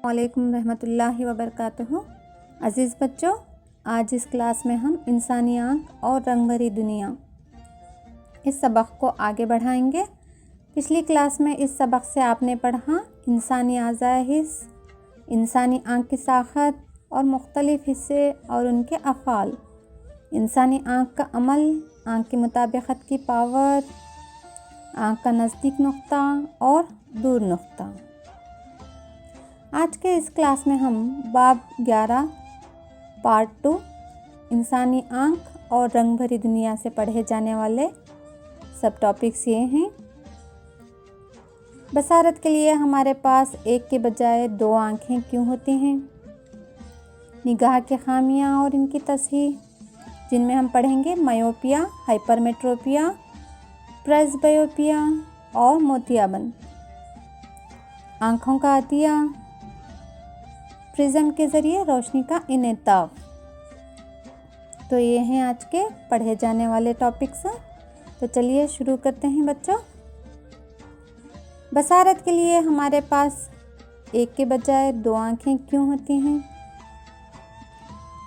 वालेकुम रहमतुल्लाहि व बरकातुहू। अज़ीज़ बच्चों, आज इस क्लास में हम इंसानी आँख और रंग भरी दुनिया इस सबक को आगे बढ़ाएंगे। पिछली क्लास में इस सबक से आपने पढ़ा इंसानी आज़ाए हिस्स, इंसानी आँख की साख़त और मुख्तलिफ़ हिस्से और उनके अफ़ाल, इंसानी आँख का अमल, आँख की मुताबिकत की पावर, आँख का नज़दीक नुक्ता और दूर नुक्ता। आज के इस क्लास में हम बाब 11 पार्ट 2 इंसानी आँख और रंग भरी दुनिया से पढ़े जाने वाले सब टॉपिक्स ये हैं। बसारत के लिए हमारे पास एक के बजाय दो आँखें क्यों होती हैं, निगाह की खामियाँ और इनकी तस्हीह, जिनमें हम पढ़ेंगे मायोपिया, हाइपरमेट्रोपिया, प्रेसबायोपिया और मोतियाबिंद, आँखों का अतिया, प्रिज्म के ज़रिए रोशनी का इनेताब। तो ये हैं आज के पढ़े जाने वाले टॉपिक्स। तो चलिए शुरू करते हैं बच्चों। बसारत के लिए हमारे पास एक के बजाय दो आँखें क्यों होती हैं?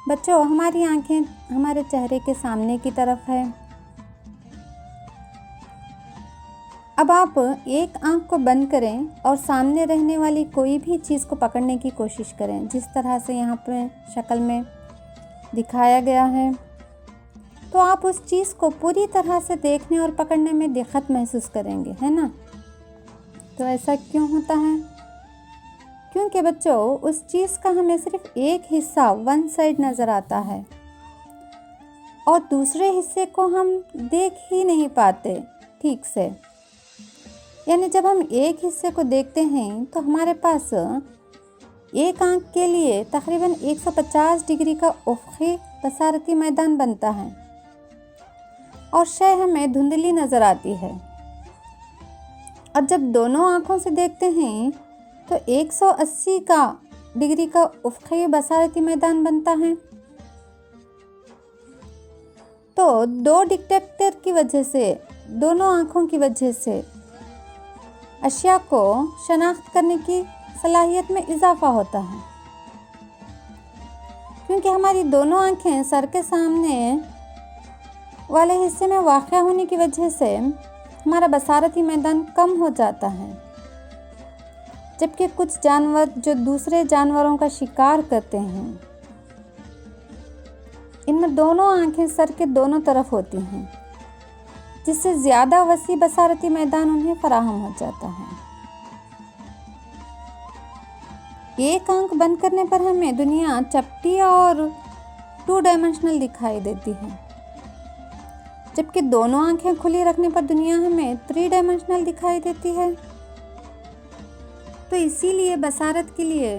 बच्चों, हमारी आँखें हमारे चेहरे के सामने की तरफ है। अब आप एक आँख को बंद करें और सामने रहने वाली कोई भी चीज़ को पकड़ने की कोशिश करें, जिस तरह से यहाँ पे शक्ल में दिखाया गया है, तो आप उस चीज़ को पूरी तरह से देखने और पकड़ने में दिक्कत महसूस करेंगे, है ना? तो ऐसा क्यों होता है? क्योंकि बच्चों, उस चीज़ का हमें सिर्फ एक हिस्सा वन साइड नज़र आता है और दूसरे हिस्से को हम देख ही नहीं पाते ठीक से। यानी जब हम एक हिस्से को देखते हैं तो हमारे पास एक आँख के लिए तकरीबन 150 डिग्री का उफ़क़ी बसारती मैदान बनता है और शय हमें धुंधली नज़र आती है। और जब दोनों आँखों से देखते हैं तो 180 डिग्री का उफ़क़ी बसारती मैदान बनता है। तो दो डिटेक्टर की वजह से, दोनों आँखों की वजह से अशिया को शनाख्त करने की सलाहियत में इजाफ़ा होता है। क्योंकि हमारी दोनों आँखें सर के सामने वाले हिस्से में वाक़या होने की वजह से हमारा बसारती मैदान कम हो जाता है। जबकि कुछ जानवर जो दूसरे जानवरों का शिकार करते हैं, इनमें दोनों आँखें सर के दोनों तरफ होती हैं, जिससे ज़्यादा वसी बसारती मैदान उन्हें फराहम हो जाता है। एक आँख बंद करने पर हमें दुनिया चपटी और 2 डायमेंशनल दिखाई देती है, जबकि दोनों आँखें खुली रखने पर दुनिया हमें 3 डायमेंशनल दिखाई देती है। तो इसीलिए बसारत के लिए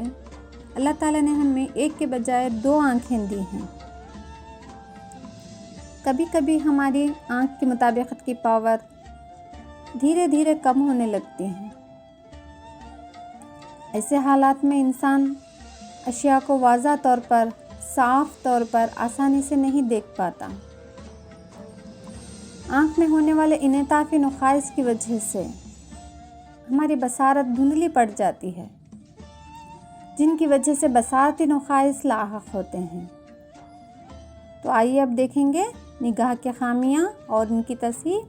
अल्लाह ताला ने हमें एक के बजाय दो आँखें दी हैं। कभी कभी हमारी आँख की मुताबिकत की पावर धीरे धीरे कम होने लगती है। ऐसे हालात में इंसान अशिया को वाज़ा तौर पर, साफ तौर पर आसानी से नहीं देख पाता। आँख में होने वाले इनेताफ़ी नुक़ाइस की वजह से हमारी बसारत धुंधली पड़ जाती है, जिनकी वजह से बसारती नुक़ाइस लाहक़ होते हैं। तो आइए अब देखेंगे निगाह की खामियाँ और उनकी तस्हीह।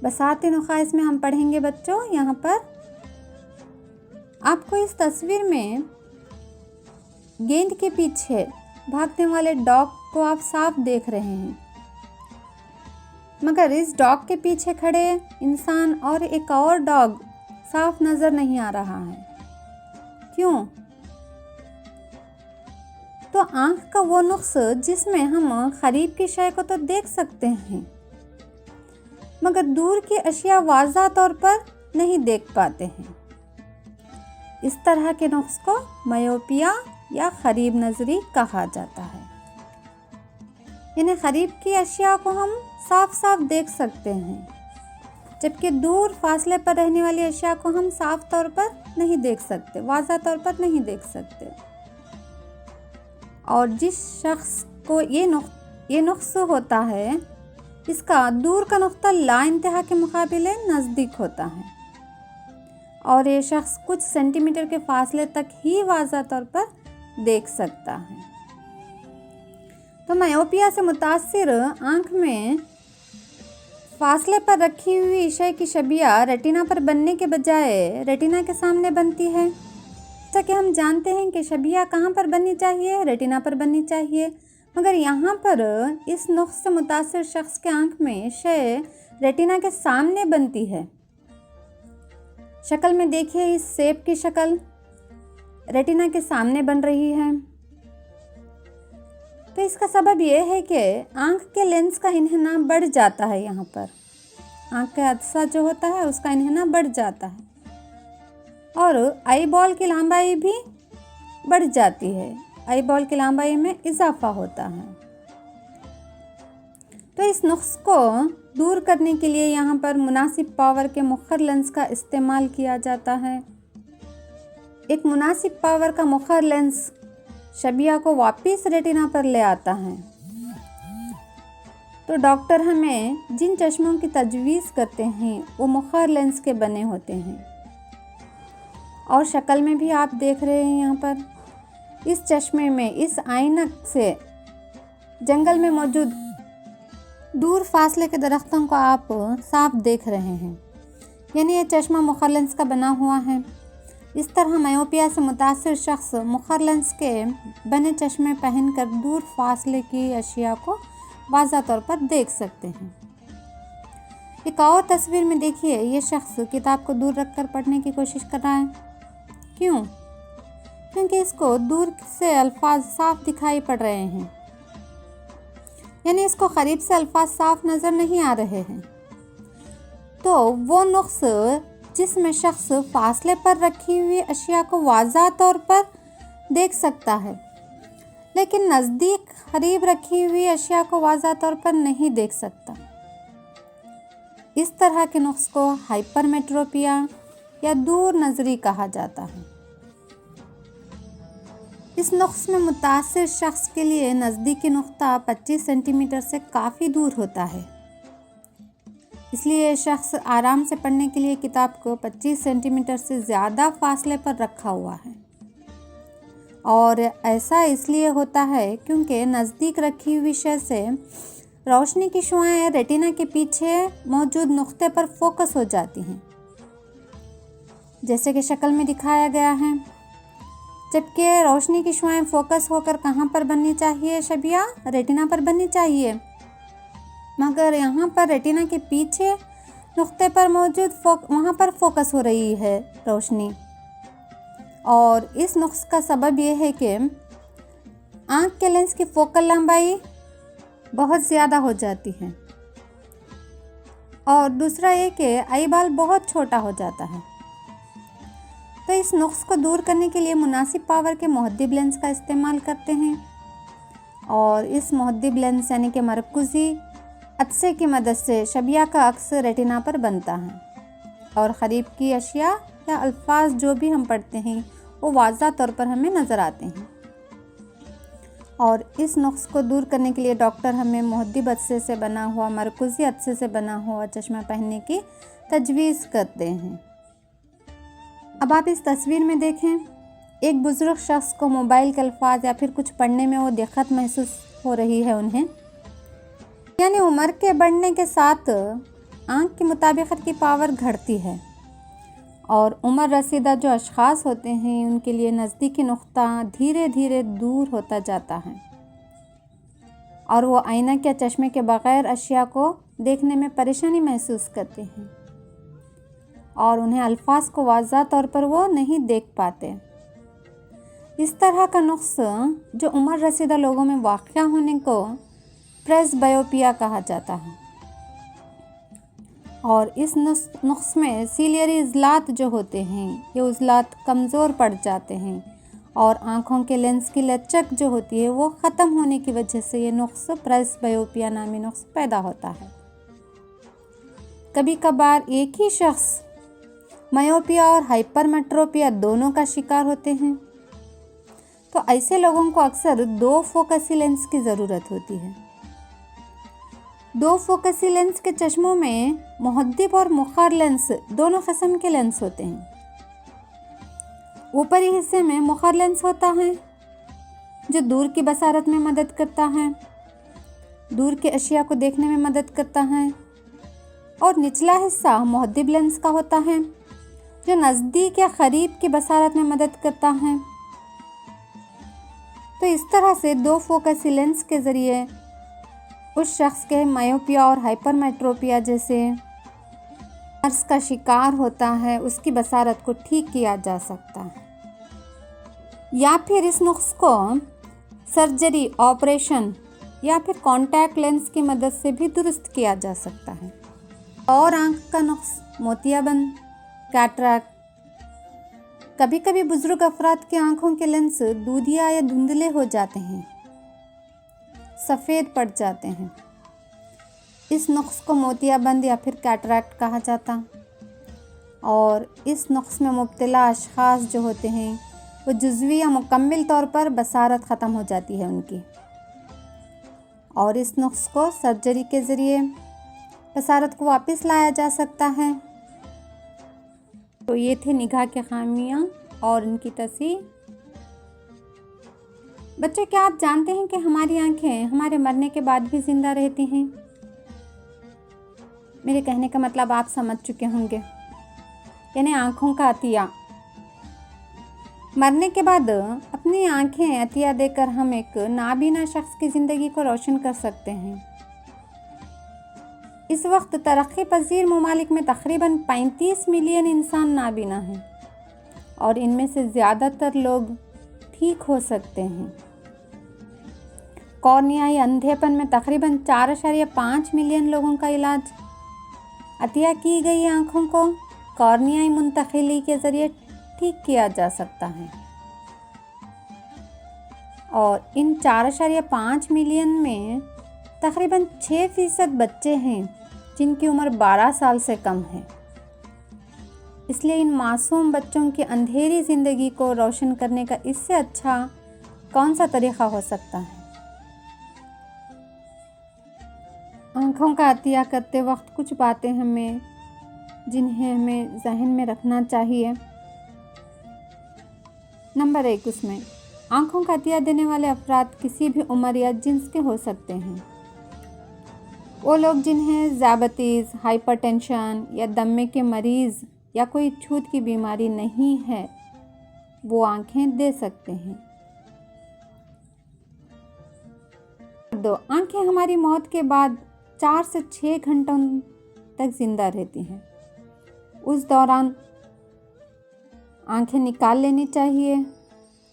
बसारती नुक़ाइस में हम पढ़ेंगे बच्चों, यहाँ पर आपको इस तस्वीर में गेंद के पीछे भागने वाले डॉग को आप साफ देख रहे हैं, मगर इस डॉग के पीछे खड़े इंसान और एक और डॉग साफ नज़र नहीं आ रहा है। क्यों? तो आँख का वो नुक्स जिसमें हम करीब की शय को तो देख सकते हैं, मगर दूर की अशिया वाज़ा तौर पर नहीं देख पाते हैं। इस तरह के नुक्स को मायोपिया या करीब नज़री कहा जाता है। यानी करीब की अशिया को हम साफ साफ देख सकते हैं, जबकि दूर फासले पर रहने वाली अशिया को हम साफ तौर पर नहीं देख सकते, वाज़ा तौर पर नहीं देख सकते। और जिस शख्स को ये नुक्स होता है, इसका दूर का नुक्ता ला इंतहा के मुकाबले नज़दीक होता है। और ये शख्स कुछ सेंटीमीटर के फासले तक ही वाज़ा तौर पर देख सकता है। तो मायोपिया से मुतासिर आँख में फासले पर रखी हुई शय की छबियाँ रेटिना पर बनने के बजाय रेटिना के सामने बनती है। जैसा कि हम जानते हैं कि छबियाँ कहाँ पर बननी चाहिए, रेटिना पर बननी चाहिए, मगर यहाँ पर इस नुक्स से मुतासिर शख्स के आँख में शय रेटिना के सामने बनती है। शक्ल में देखिए, इस सेब की शक्ल रेटिना के सामने बन रही है। तो इसका सबब यह है कि आँख के लेंस का इन्हेना बढ़ जाता है। यहाँ पर आँख का अदसा जो होता है उसका इन्हेना बढ़ जाता है और आई बॉल की लंबाई भी बढ़ जाती है। आई बॉल की लंबाई में इजाफा होता है। तो इस नुक्स को दूर करने के लिए यहाँ पर मुनासिब पावर के मुखर लेंस का इस्तेमाल किया जाता है। एक मुनासिब पावर का मुखर लेंस छबिया को वापस रेटिना पर ले आता है। तो डॉक्टर हमें जिन चश्मों की तजवीज़ करते हैं वो मुखर लेंस के बने होते हैं। और शक्ल में भी आप देख रहे हैं, यहाँ पर इस चश्मे में, इस आइनक से जंगल में मौजूद दूर फासले के दरख्तों को आप साफ देख रहे हैं, यानी ये चश्मा मुखर लेंस का बना हुआ है। इस तरह मायोपिया से मुतासिर शख्स मुखर लेंस के बने चश्मे पहनकर दूर फासले की अशिया को वाज़ा तौर पर देख सकते हैं। एक और तस्वीर में देखिए, ये शख्स किताब को दूर रखकर पढ़ने की कोशिश कर रहा है। क्यों? क्योंकि इसको दूर से अल्फाज साफ दिखाई पड़ रहे हैं, यानी इसको करीब से अल्फाज साफ नज़र नहीं आ रहे हैं। तो वो नुक्स जिसमें शख्स फासले पर रखी हुई अशिया को वाज़ा तौर पर देख सकता है, लेकिन नज़दीक करीब रखी हुई अशिया को वाज़ा तौर पर नहीं देख सकता। इस तरह के नुक्स को हाइपरमेट्रोपिया या दूर नज़री कहा जाता है। इस नुक्स में मुतासिर शख्स के लिए नज़दीकी नुक्ता 25 सेंटीमीटर से काफ़ी दूर होता है। इसलिए शख्स आराम से पढ़ने के लिए किताब को 25 सेंटीमीटर से ज़्यादा फासले पर रखा हुआ है। और ऐसा इसलिए होता है क्योंकि नज़दीक रखी हुई शय से रोशनी की शुआएं रेटिना के पीछे मौजूद नुक्ते पर फोकस हो जाती हैं, जैसे कि शक्ल में दिखाया गया है। जबकि रोशनी की शुआएं फोकस होकर कहाँ पर बननी चाहिए? छबिया रेटिना पर बननी चाहिए, मगर यहाँ पर रेटिना के पीछे नुक्ते पर मौजूद वहाँ पर फोकस हो रही है रोशनी। और इस नुक्स का सबब यह है कि आँख के लेंस की फोकल लंबाई बहुत ज़्यादा हो जाती है और दूसरा ये कि आई बॉल बहुत छोटा हो जाता है। तो इस नुक्स को दूर करने के लिए मुनासिब पावर के मुहद्दिब लेंस का इस्तेमाल करते हैं और इस मुहद्दिब लेंस यानी कि मरकुज़ी अदसे की मदद से छबिया का अक्स रेटिना पर बनता है और करीब की अशिया या अल्फाज जो भी हम पढ़ते हैं वो वाज़ा तौर पर हमें नज़र आते हैं। और इस नुक्स को दूर करने के लिए डॉक्टर हमें मुहद्दिब अदसे से बना हुआ, मरकुज़ी अदसे से बना हुआ चश्मा पहनने की तजवीज़ करते हैं। अब आप इस तस्वीर में देखें, एक बुज़ुर्ग शख्स को मोबाइल के अल्फाज या फिर कुछ पढ़ने में वो दिक्कत महसूस हो रही है उन्हें, यानी उम्र के बढ़ने के साथ आँख की मुताबिकत की पावर घटती है और उम्र रसीदा जो अशख़ास होते हैं उनके लिए नज़दीकी नुक्ता धीरे धीरे दूर होता जाता है और वो ऐनक या चश्मे के बग़ैर अशिया को देखने में परेशानी महसूस करते हैं और उन्हें अल्फाज को वाज़ा तौर पर वो नहीं देख पाते। इस तरह का नुक्स जो उम्र रसीदा लोगों में वाक़या होने को प्रेसबायोपिया कहा जाता है और इस नुक्स में सीलियरी इज़लात जो होते हैं ये उज़लात कमज़ोर पड़ जाते हैं और आँखों के लेंस की लचक जो होती है वो ख़त्म होने की वजह से ये नुक्स प्रेसबायोपिया नामी नुक्स पैदा होता है। कभी कभार एक ही शख्स मायोपिया और हाइपरमेट्रोपिया दोनों का शिकार होते हैं, तो ऐसे लोगों को अक्सर 2 फोकसी लेंस की ज़रूरत होती है। 2 फोकसी लेंस के चश्मों में मुहद्दिब और मुखर लेंस दोनों किस्म के लेंस होते हैं। ऊपरी हिस्से में मुखर लेंस होता है जो दूर की बसारत में मदद करता है, दूर के अशिया को देखने में मदद करता है। और निचला हिस्सा मुहद्दिब लेंस का होता है जो नज़दीक या करीब की बसारत में मदद करता है। तो इस तरह से दो फोकसी लेंस के ज़रिए उस शख्स के मायोपिया और हाइपरमेट्रोपिया जैसे मर्ज़ का शिकार होता है उसकी बसारत को ठीक किया जा सकता है, या फिर इस नुक्स को सर्जरी, ऑपरेशन या फिर कॉन्टैक्ट लेंस की मदद से भी दुरुस्त किया जा सकता है। और आंख का नुक्स मोतियाबिंद, कैटरैक्ट। कभी कभी बुजुर्ग अफराद की आंखों के लेंस दूधिया या धुंधले हो जाते हैं, सफ़ेद पड़ जाते हैं। इस नुक्स को मोतियाबिंद या फिर कैटरैक्ट कहा जाता। और इस नुक्स में मुब्तला अशख़ास जो होते हैं वो जुज़वी या मुकम्मल तौर पर बसारत ख़त्म हो जाती है उनकी, और इस नुक्स को सर्जरी के ज़रिए बसारत को वापस लाया जा सकता है। तो ये थे निगाह के खामियाँ और इनकी तस्वीर। बच्चों, क्या आप जानते हैं कि हमारी आंखें हमारे मरने के बाद भी ज़िंदा रहती हैं? मेरे कहने का मतलब आप समझ चुके होंगे, यानी आँखों का अतिया। मरने के बाद अपनी आंखें अतिया देकर हम एक नाबीना शख्स की ज़िंदगी को रोशन कर सकते हैं। इस वक्त तरक्की पजीर ममालिक में तकरीबन 35 मिलियन इंसान नाबीना हैं और इनमें से ज़्यादातर लोग ठीक हो सकते हैं। कॉर्नियाई अंधेपन में तकरीबन 4.5 मिलियन लोगों का इलाज अतिया की गई आँखों को कॉर्नियाई मुंतकिली के ज़रिए ठीक किया जा सकता है। और इन 4.5 मिलियन में तकरीबन 6% बच्चे हैं जिनकी उम्र 12 साल से कम है। इसलिए इन मासूम बच्चों की अंधेरी ज़िंदगी को रोशन करने का इससे अच्छा कौन सा तरीक़ा हो सकता है। आँखों का अतिया करते वक्त कुछ बातें जिन्हें हमें जहन में रखना चाहिए। नंबर 1, उसमें आँखों का अतिया देने वाले अफराद किसी भी उम्र या जिन्स के हो सकते हैं। वो लोग जिन्हें ज़ियाबतीस, हाइपरटेंशन या दमे के मरीज़ या कोई छूत की बीमारी नहीं है वो आँखें दे सकते हैं। 2, आँखें हमारी मौत के बाद 4 से 6 घंटों तक ज़िंदा रहती हैं। उस दौरान आँखें निकाल लेनी चाहिए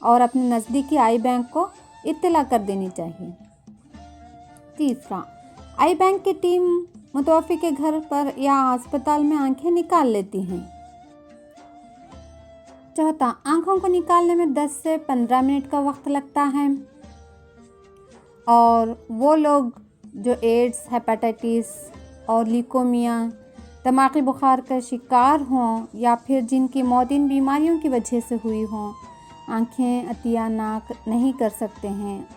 और अपने नज़दीकी आई बैंक को इत्तला कर देनी चाहिए। 3, आई बैंक की टीम मुतवफ़्फ़ी के घर पर या अस्पताल में आँखें निकाल लेती हैं। 4, आँखों को निकालने में 10 से 15 मिनट का वक्त लगता है। और वो लोग जो एड्स, हेपेटाइटिस और ल्यूकेमिया, दिमागी बुखार का शिकार हों या फिर जिनकी मौत इन बीमारियों की वजह से हुई हों, आँखें अतिया नहीं कर सकते हैं।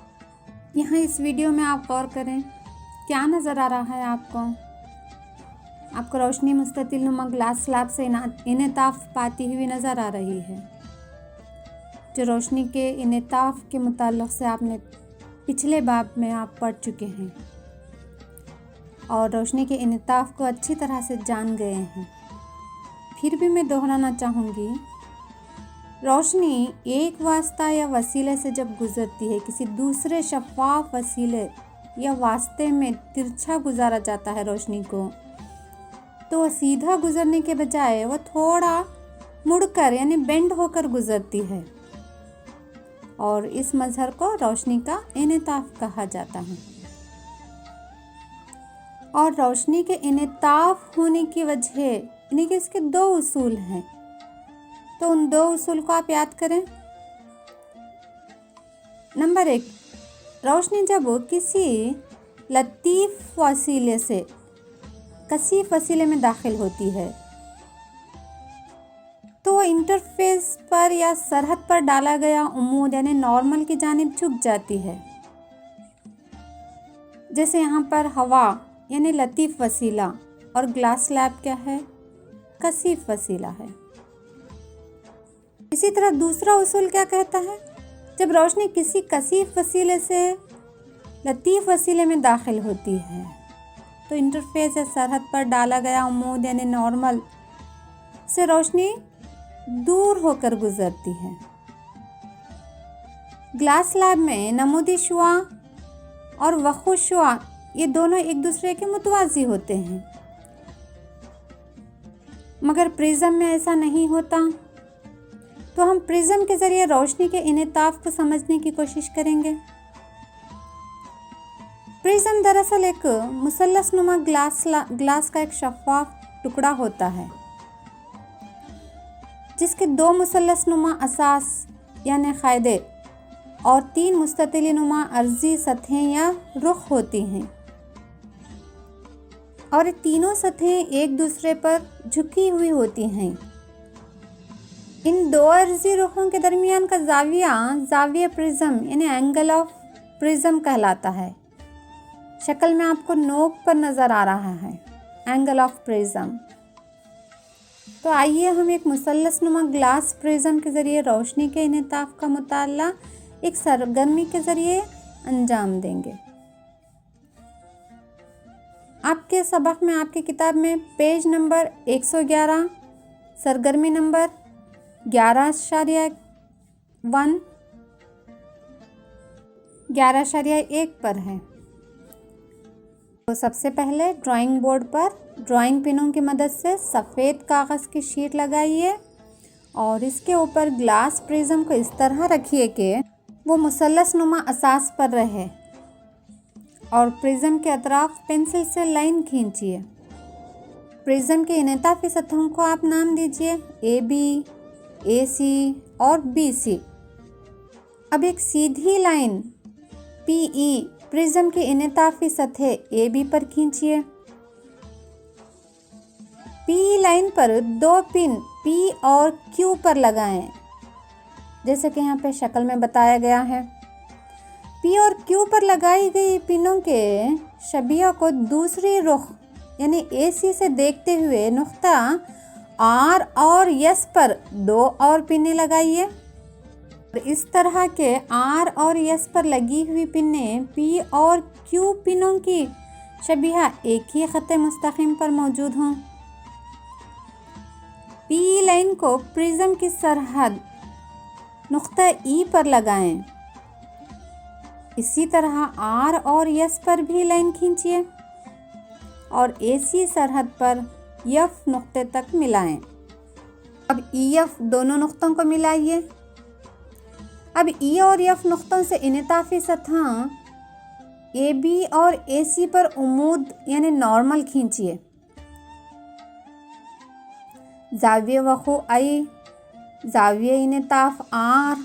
यहाँ इस वीडियो में आप गौर करें, क्या नज़र आ रहा है आपको रोशनी मुस्ततिल नुमा ग्लास स्लैब से इनेताफ़ पाती हुई नज़र आ रही है। जो रोशनी के इनेताफ़ के मुताल्लिक़ से आपने पिछले बाब में आप पढ़ चुके हैं और रोशनी के इनेताफ़ को अच्छी तरह से जान गए हैं। फिर भी मैं दोहराना चाहूँगी, रोशनी एक वास्ता या वसीले से जब गुज़रती है, किसी दूसरे शफ़ाफ़ वसीले या वास्ते में तिरछा गुजारा जाता है रोशनी को, तो सीधा गुज़रने के बजाय वो थोड़ा मुड़कर यानी बेंड होकर गुज़रती है और इस मज़हर को रोशनी का इनेताफ़ कहा जाता है। और रोशनी के इनेताफ़ होने की वजह यानी कि इसके 2 उसूल हैं, तो उन 2 उसूल को आप याद करें। नंबर 1, रोशनी जब किसी लतीफ़ वसीले से कसीफ वसीले में दाखिल होती है तो वो इंटरफेस पर या सरहद पर डाला गया उम्मूद यानी नॉर्मल की जानिब झुक जाती है। जैसे यहाँ पर हवा यानी लतीफ़ वसीला और ग्लास स्लैब क्या है, कसीफ वसीला है। इसी तरह दूसरा उसूल क्या कहता है, जब रोशनी किसी कसीफ वसीले से लतीफ़ वसीले में दाखिल होती है तो इंटरफेस या सरहद पर डाला गया उम्मूद यानी नॉर्मल से रोशनी दूर होकर गुजरती है। ग्लास लैब में नमूदी शुआ और वखू शुआ ये दोनों एक दूसरे के मुतवाज़ी होते हैं, मगर प्रिज्म में ऐसा नहीं होता। तो हम प्रिज्म के ज़रिए रोशनी के इनेताफ़ को समझने की कोशिश करेंगे। प्रिज्म दरअसल एक मुसल्लस नुमा ग्लास का एक शफ़ाफ टुकड़ा होता है जिसके दो मुसल्लस नुमा असास यानी क़ायदे और तीन मुस्ततिल नुमा अर्जी सतहें या रुख होती हैं और ये तीनों सतहें एक दूसरे पर झुकी हुई होती हैं। इन दो अर्जी रुखों के दरमियान का ज़ाविया प्रिज्म यानी एंगल ऑफ प्रिज्म कहलाता है। शक्ल में आपको नोक पर नज़र आ रहा है एंगल ऑफ प्रिज्म। तो आइए हम एक मुसल्लस नुमा ग्लास प्रिज्म के ज़रिए रोशनी के इनेताफ़ का मुताला एक सरगर्मी के ज़रिए अंजाम देंगे। आपके सबक में आपकी किताब में पेज नंबर 111 सरगर्मी नंबर 11.1 पर है। तो सबसे पहले ड्राइंग बोर्ड पर ड्राइंग पिनों की मदद से सफ़ेद कागज़ की शीट लगाइए और इसके ऊपर ग्लास प्रिज्म को इस तरह रखिए कि वो मुसल्लस नुमा असास पर रहे और प्रिज्म के अतराफ पेंसिल से लाइन खींचिए। प्रिज्म के इनेताफ़ी सतहों को आप नाम दीजिए AB, AC और BC। अब एक सीधी लाइन PE प्रिज्म के इनेताफ़ी सतह AB पर खींचिए। PE लाइन पर दो पिन P और Q पर लगाएं, जैसे कि यहाँ पे शक्ल में बताया गया है। P और Q पर लगाई गई पिनों के शबिया को दूसरी रुख यानी AC से देखते हुए नुक्ता R और S पर दो और पिनें लगाइए। इस तरह के R और S पर लगी हुई पिनें P और Q पिनों की शबिया एक ही ख़त मुस्तक़िम पर मौजूद हों। PE लाइन को प्रिज्म की सरहद नुक्ता E पर लगाएं। इसी तरह R और S पर भी लाइन खींचिए और AC सरहद पर F नुक्ते तक मिलाएं। अब EF दोनों नुक्तों को मिलाइए। अब E और F नुक्तों से इनेताफ़ी सतह AB और AC पर उम्मूद यानी नॉर्मल खींचिए। ज़ाविया वक़ू I, ज़ाविया इनेताफ़ R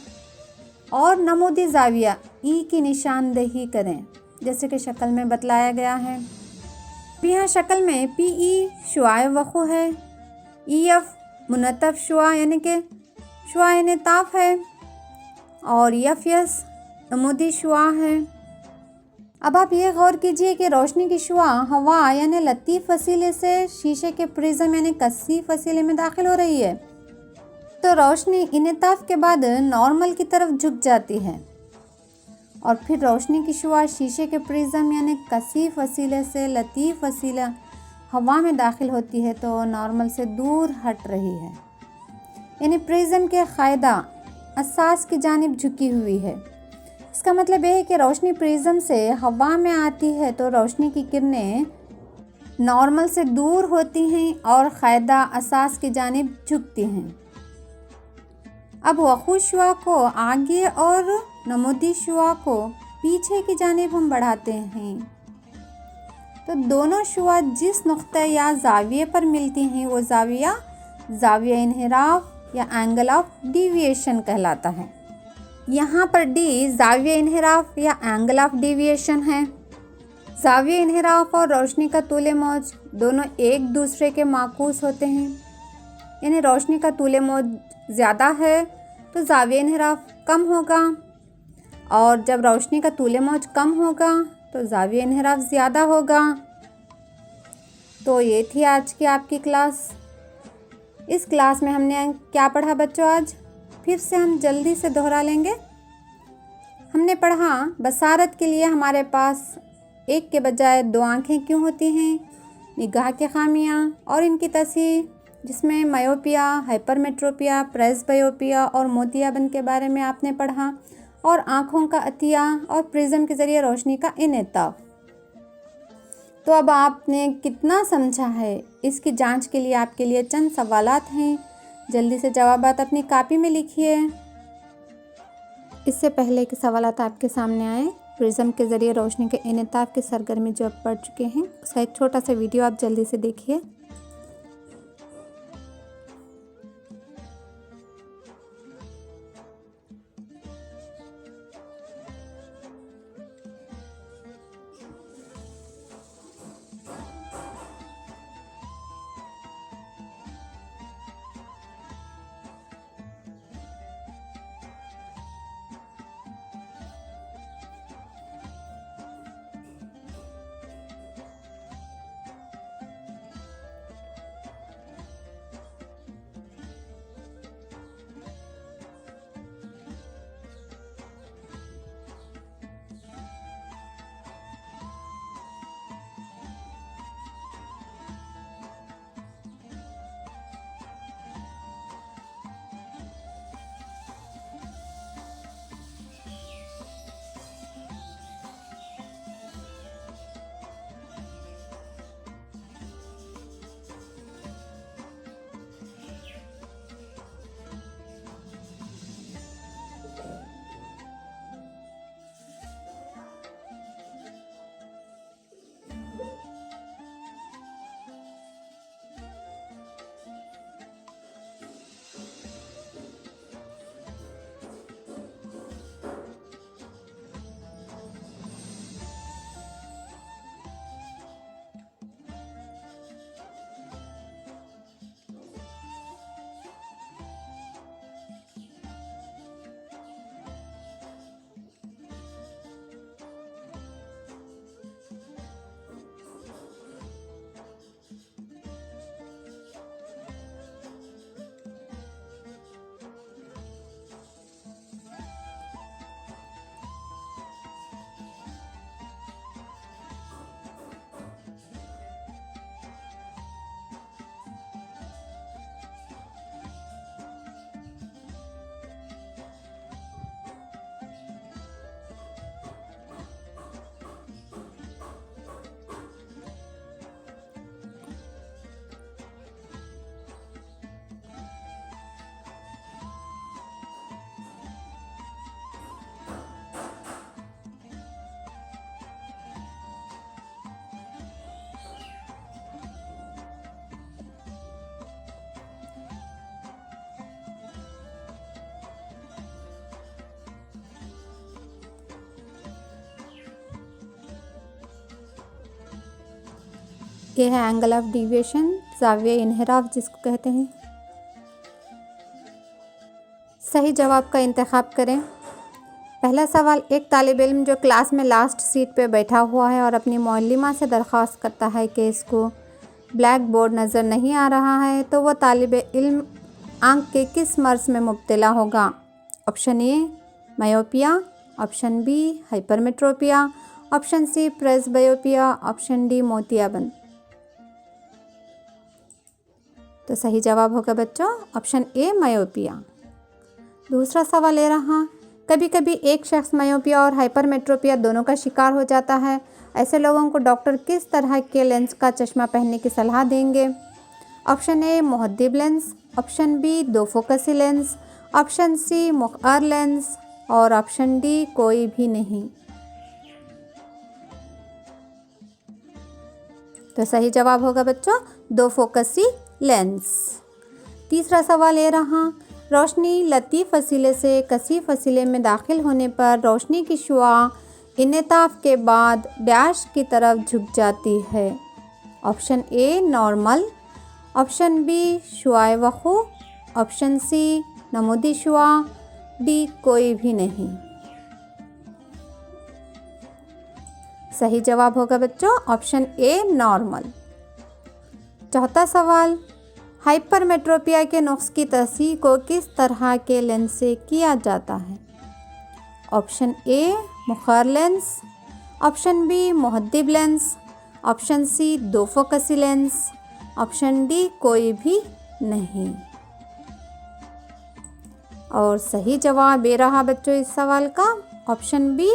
और नमूदी ज़ाविया E की निशानदेही करें, जैसे कि शक्ल में बतलाया गया है। यहाँ शक्ल में PE शुआए वक़ू है, EF मुनतफ़ शुआ यानी कि शुआ इनेताफ़ है और FS नमूदी शुआ है। अब आप ये गौर कीजिए कि रोशनी की शुआ हवा यानी लतीफ़ वसीले से शीशे के प्रिज्म यानी कसीफ वसीले में दाखिल हो रही है, तो रोशनी इनेताफ़ के बाद नॉर्मल की तरफ झुक जाती है और फिर रोशनी की शुआ शीशे के प्रिज्म यानी कसीफ वसीले से लतीफ़ वसीला हवा में दाखिल होती है तो नॉर्मल से दूर हट रही है, यानी प्रिज्म के क़ायदा असास की जानिब झुकी हुई है। इसका मतलब यह है कि रोशनी प्रिज्म से हवा में आती है तो रोशनी की किरणें नॉर्मल से दूर होती हैं और क़ायदा असास की जानिब झुकती हैं। अब वक़ू शुआ को आगे और नमूदी शुआ को पीछे की जानिब हम बढ़ाते हैं तो दोनों शुआ जिस नुक्ते या ज़ाविये पर मिलती हैं वो ज़ाविया इन्हिराफ या एंगल ऑफ डिविएशन कहलाता है। यहाँ पर D ज़ाविया इन्हिराफ या एंगल ऑफ डिविएशन है। ज़ाविया इन्हिराफ और रोशनी का तूले मौज दोनों एक दूसरे के माकूस होते हैं, यानी रोशनी का तूले मौज ज़्यादा है तो ज़ाविया इन्हिराफ कम होगा और जब रोशनी का तूले मौज कम होगा तो ज़ाविया इन्हिराफ ज़्यादा होगा। तो ये थी आज की आपकी क्लास। इस क्लास में हमने क्या पढ़ा बच्चों? आज फिर से हम जल्दी से दोहरा लेंगे। हमने पढ़ा बसारत के लिए हमारे पास एक के बजाय दो आँखें क्यों होती हैं, निगाह के खामियाँ और इनकी तस्हीह, जिसमें मायोपिया, हाइपरमेट्रोपिया, प्रेसबायोपिया और मोतियाबिंद के बारे में आपने पढ़ा, और आँखों का अतिया और प्रिज्म के ज़रिए रोशनी का इनेताफ। तो अब आपने कितना समझा है, इसकी जांच के लिए आपके लिए चंद सवालात हैं। जल्दी से जवाबात अपनी कापी में लिखिए। इससे पहले के सवालात आपके सामने आए, प्रिज्म के ज़रिए रोशनी के इनेताफ की सरगर्मी जो आप पढ़ चुके हैं, उसका एक छोटा सा वीडियो आप जल्दी से देखिए। ये है एंगल ऑफ डिविएशन, ज़ाविया इन्हिराफ जिसको कहते हैं। सही जवाब का इंतखाब करें। पहला सवाल, एक तालिब इल्म जो क्लास में लास्ट सीट पे बैठा हुआ है और अपनी मौल्लिमा से दरख्वास्त करता है कि इसको ब्लैक बोर्ड नज़र नहीं आ रहा है, तो वह तालिब इल्म आँख के किस मर्ज़ में मुब्तला होगा? Option A myopia, option B hypermetropia, option C presbyopia, option D मोतियाबिंद। तो सही जवाब होगा बच्चों ऑप्शन ए मायोपिया। दूसरा सवाल ले रहा, कभी कभी एक शख्स मायोपिया और हाइपरमेट्रोपिया दोनों का शिकार हो जाता है, ऐसे लोगों को डॉक्टर किस तरह के लेंस का चश्मा पहनने की सलाह देंगे? ऑप्शन ए मुहद्दिब लेंस, ऑप्शन बी दो फोकसी लेंस, ऑप्शन सी मुखर लेंस और ऑप्शन डी कोई भी नहीं। तो सही जवाब होगा बच्चों दो फोकसी लेंस। तीसरा सवाल ये रहा, रोशनी लतीफ़ वसीले से कसीफ वसीले में दाखिल होने पर रोशनी की शुआ इनेताफ के बाद डैश की तरफ झुक जाती है। Option A normal, option B शुआए वखू, ऑप्शन सी नमूदी शुआ, डी कोई भी नहीं। सही जवाब होगा बच्चों ऑप्शन ए नॉर्मल। चौथा सवाल, हाइपरमेट्रोपिया के नुक्स की तस्हीह को किस तरह के लेंस से किया जाता है? ऑप्शन ए मुखार लेंस, ऑप्शन बी मुहद्दिब लेंस, ऑप्शन सी दो फोकसी लेंस, ऑप्शन डी कोई भी नहीं। और सही जवाब ये रहा बच्चों इस सवाल का ऑप्शन बी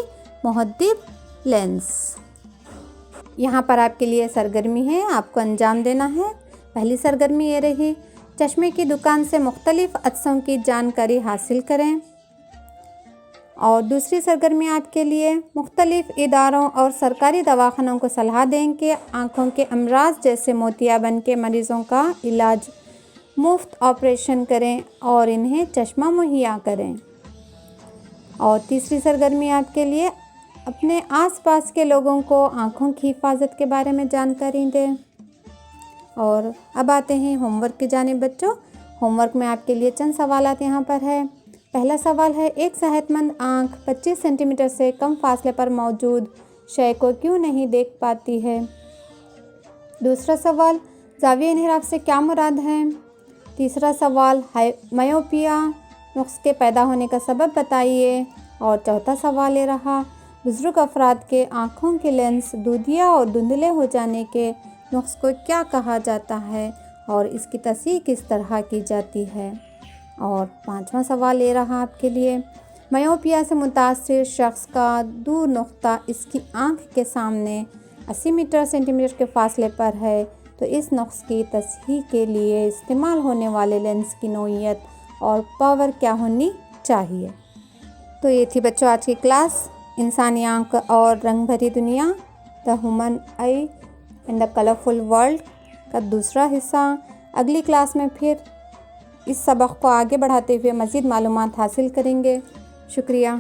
मुहद्दिब लेंस। यहाँ पर आपके लिए सरगर्मी है, आपको अंजाम देना है। पहली सरगर्मी ये रही, चश्मे की दुकान से मुख्तलिफ अज्सों की जानकारी हासिल करें। और दूसरी सरगर्मी आपके लिए, मुख्तलिफ इदारों और सरकारी दवाखानों को सलाह दें कि आँखों के अमराज जैसे मोतियाबिंद के मरीज़ों का इलाज मुफ्त ऑपरेशन करें और इन्हें चश्मा मुहैया करें। और तीसरी सरगर्मी आपके लिए, अपने आसपास के लोगों को आँखों की हिफाजत के बारे में जानकारी दें। और अब आते हैं होमवर्क की जानिब बच्चों। होमवर्क में आपके लिए चंद सवालात यहाँ पर है। पहला सवाल है, एक सेहतमंद आँख 25 सेंटीमीटर से कम फासले पर मौजूद शय को क्यों नहीं देख पाती है? दूसरा सवाल, ज़ाविया इन्हिराफ से क्या मुराद है? तीसरा सवाल, मायोपिया नुक्स के पैदा होने का सबब बताइए। और चौथा सवाल ये रहा, बुजुर्ग अफराद के आँखों के लेंस दूधिया और धुंधले हो जाने के नुक्स को क्या कहा जाता है और इसकी तस्हीह किस तरह की जाती है? और पांचवा सवाल ये रहा आपके लिए, मायोपिया से मुतासिर शख्स का दूर नुक्ता इसकी आँख के सामने 80 सेंटीमीटर के फासले पर है, तो इस नुक्स की तस्हीह के लिए इस्तेमाल होने वाले लेंस की नौइयत और पावर क्या होनी चाहिए? तो ये थी बच्चों आज की क्लास, इंसानी आँख और रंग भरी दुनिया, the human I and the colourful world का दूसरा हिस्सा। अगली क्लास में फिर इस सबक को आगे बढ़ाते हुए मज़ीद मालूमात हासिल करेंगे। शुक्रिया।